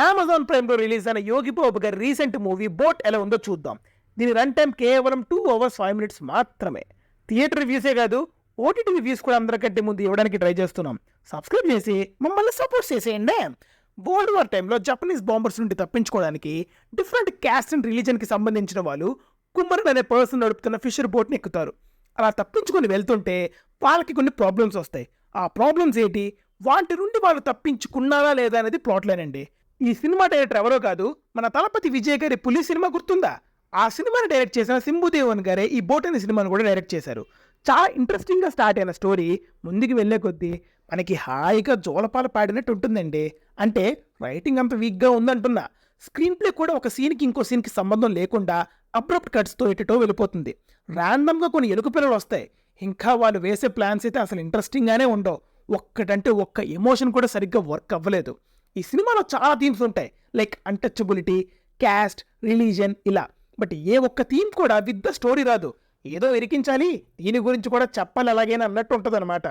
Amazon ప్రైమ్లో release అయిన యోగి బాబు గారి recent movie boat ఎలా ఉందో చూద్దాం. దీని రన్ టైం కేవలం 2 hours 5 minutes మాత్రమే. థియేటర్ రివ్యూసే కాదు, ఓటీటీ రివ్యూస్ కూడా అందరికంటే ముందు ఇవ్వడానికి ట్రై చేస్తున్నాం. సబ్స్క్రైబ్ చేసి మమ్మల్ని సపోర్ట్ చేసేయండి. వరల్డ్ వార్ టైంలో జపనీస్ బాంబర్స్ నుండి తప్పించుకోవడానికి డిఫరెంట్ క్యాస్ట్ అండ్ రిలీజన్కి సంబంధించిన వాళ్ళు కుమ్మరన్ అనే పర్సన్ నడుపుతున్న ఫిషర్ బోట్ని ఎక్కుతారు. అలా తప్పించుకొని వెళ్తుంటే వాళ్ళకి కొన్ని ప్రాబ్లమ్స్ వస్తాయి. ఆ ప్రాబ్లమ్స్ ఏంటి, వాటి నుండి వాళ్ళు తప్పించుకున్నారా లేదా అనేది ప్లాట్లేనండి. ఈ సినిమా డైరెక్టర్ ఎవరో కాదు, మన తలపతి విజయ్ గారి పులి సినిమా గుర్తుందా? ఆ సినిమాని డైరెక్ట్ చేసిన శంభుదేవన్ గారే ఈ బోట్ అనే సినిమాను కూడా డైరెక్ట్ చేశారు. చాలా ఇంట్రెస్టింగ్గా స్టార్ట్ అయిన స్టోరీ ముందుకు వెళ్ళే కొద్దీ మనకి హాయిగా జోలపాల పాడినట్టు ఉంటుందండి. అంటే రైటింగ్ అంత వీక్గా ఉందంటున్నా, స్క్రీన్ ప్లే కూడా ఒక సీన్కి ఇంకో సీన్కి సంబంధం లేకుండా అబ్రప్ట్ కట్స్తో ఎటుటో వెళ్ళిపోతుంది. ర్యాండమ్గా కొన్ని ఎలుక పిల్లలు వస్తాయి. ఇంకా వాళ్ళు వేసే ప్లాన్స్ అయితే అసలు ఇంట్రెస్టింగ్గానే ఉండవు. ఒక్కటంటే ఒక్క ఎమోషన్ కూడా సరిగ్గా వర్క్ అవ్వలేదు. ఈ సినిమాలో చాలా థీమ్స్ ఉంటాయి, లైక్ అన్టచబిలిటీ, క్యాస్ట్, రిలీజన్ ఇలా. బట్ ఏ ఒక్క థీమ్ కూడా విత్ ద స్టోరీ రాదు. ఏదో ఇరికించాలి, దీని గురించి కూడా చెప్పాలి అలాగేనా అన్నట్టు ఉంటుంది అనమాట.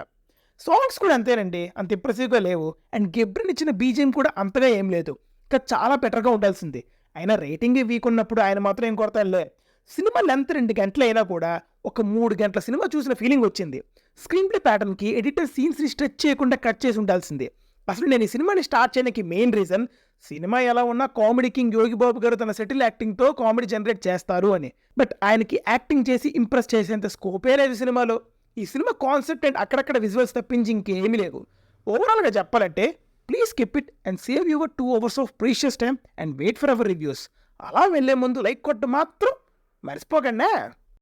సాంగ్స్ కూడా అంతేనండి, అంత ఇంప్రెసివ్గా లేవు. అండ్ గెబ్రిన్ ఇచ్చిన బీజిఎం కూడా అంతగా ఏం లేదు, ఇంకా చాలా బెటర్గా ఉండాల్సింది. అయినా రేటింగ్ వీక్ ఉన్నప్పుడు ఆయన మాత్రం ఏం కొడతానులే. సినిమా లెంత్ 2 గంటలు అయినా కూడా ఒక 3 గంటల సినిమా చూసిన ఫీలింగ్ వచ్చింది. స్క్రీన్ ప్లే ప్యాటర్న్కి ఎడిటర్ సీన్స్ని స్ట్రెచ్ చేయకుండా కట్ చేసి ఉండాల్సింది. అసలు నేను ఈ సినిమాని స్టార్ట్ చేయడానికి మెయిన్ రీజన్, సినిమా ఎలా ఉన్నా కామెడీ కింగ్ యోగి బాబు గారు తన సెటిల్ యాక్టింగ్తో కామెడీ జనరేట్ చేస్తారు అని. బట్ ఆయనకి యాక్టింగ్ చేసి ఇంప్రెస్ చేసేంత స్కోపే లేదు సినిమాలో. ఈ సినిమా కాన్సెప్ట్ అండ్ అక్కడక్కడ విజువల్స్ తప్పించి ఇంకేమీ లేవు. ఓవరాల్గా చెప్పాలంటే please skip it and save your 2 hours of precious time and wait for our reviews. అలా వెళ్లే ముందు లైక్ కొట్టు మాత్రం మర్చిపోకండి.